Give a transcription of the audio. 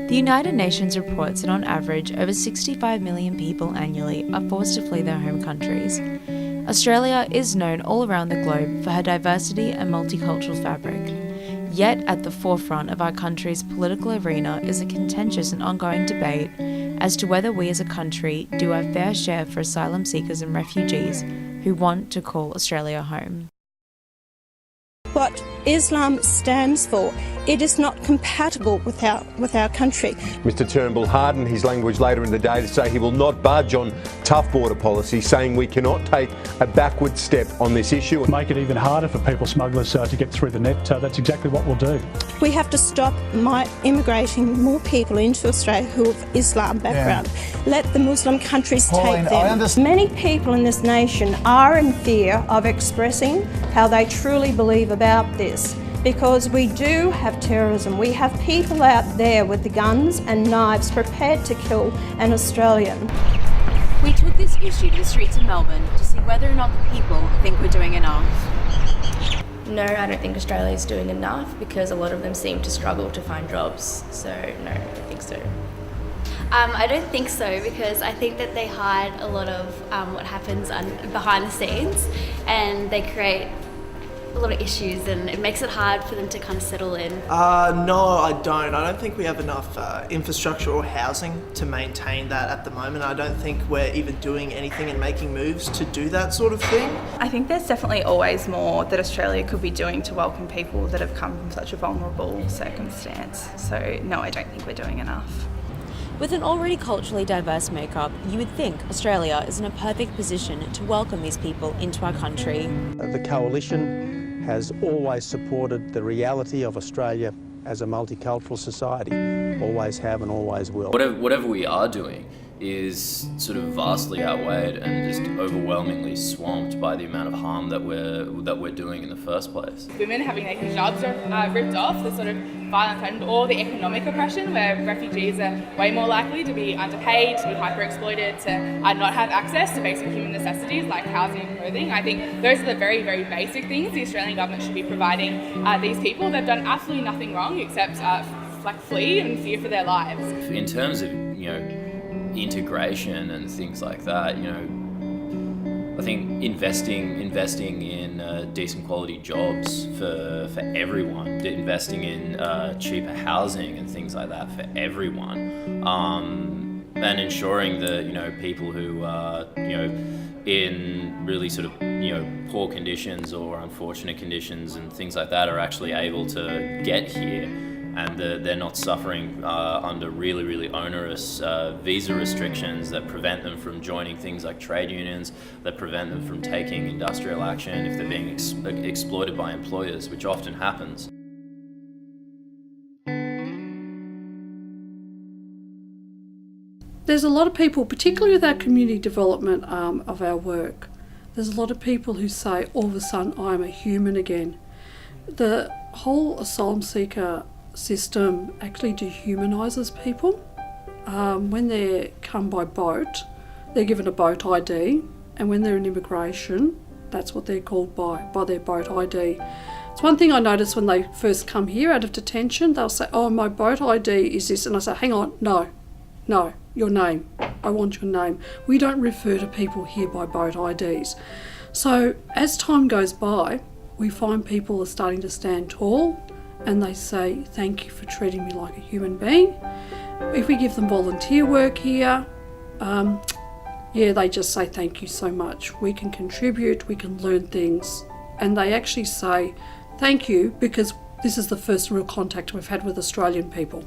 The United Nations reports that on average, over 65 million people annually are forced to flee their home countries. Australia is known all around the globe for her diversity and multicultural fabric. Yet at the forefront of our country's political arena is a contentious and ongoing debate as to whether we as a country do our fair share for asylum seekers and refugees who want to call Australia home. What Islam stands for, it is not compatible with our country. Mr Turnbull hardened his language later in the day to say he will not budge on tough border policy, saying we cannot take a backward step on this issue. Make it even harder for people smugglers to get through the net. That's exactly what we'll do. We have to stop immigrating more people into Australia who have Islam background. Yeah. Let the Muslim countries take them. Many people in this nation are in fear of expressing how they truly believe about this, because we do have terrorism. We have people out there with the guns and knives prepared to kill an Australian. We took this issue to the streets of Melbourne to see whether or not the people think we're doing enough. No, I don't think Australia is doing enough because a lot of them seem to struggle to find jobs. So no, I don't think so. I don't think so, because I think that they hide a lot of what happens behind the scenes, and they create a lot of issues, and it makes it hard for them to kind of settle in. No, I don't. I don't think we have enough infrastructure or housing to maintain that at the moment. I don't think we're even doing anything and making moves to do that sort of thing. I think there's definitely always more that Australia could be doing to welcome people that have come from such a vulnerable circumstance. So no, I don't think we're doing enough. With an already culturally diverse makeup, you would think Australia is in a perfect position to welcome these people into our country. The Coalition has always supported the reality of Australia as a multicultural society. Always have and always will. Whatever we are doing is sort of vastly outweighed and just overwhelmingly swamped by the amount of harm that we're doing in the first place. Women having their hijabs ripped off, the sort of violent threat, or the economic oppression where refugees are way more likely to be underpaid, to be hyper-exploited, to not have access to basic human necessities like housing and clothing. I think those are the very, very basic things the Australian government should be providing these people. They've done absolutely nothing wrong except flee and fear for their lives. In terms of, integration and things like that, I think investing in decent quality jobs for everyone, investing in cheaper housing and things like that for everyone, and ensuring that people who are in really sort of poor conditions or unfortunate conditions and things like that are actually able to get here, and they're not suffering under really, really onerous visa restrictions that prevent them from joining things like trade unions, that prevent them from taking industrial action if they're being exploited by employers, which often happens. There's a lot of people, particularly with our community development of our work, there's a lot of people who say, all of a sudden, I'm a human again. The whole asylum seeker system actually dehumanises people. When they come by boat, they're given a boat ID, and when they're in immigration, that's what they're called by their boat ID. It's one thing I noticed when they first come here out of detention, they'll say, oh, my boat ID is this, and I say, hang on, no, your name, I want your name. We don't refer to people here by boat IDs. So as time goes by, we find people are starting to stand tall, and they say, thank you for treating me like a human being. If we give them volunteer work here, they just say, thank you so much. We can contribute, we can learn things. And they actually say, thank you, because this is the first real contact we've had with Australian people.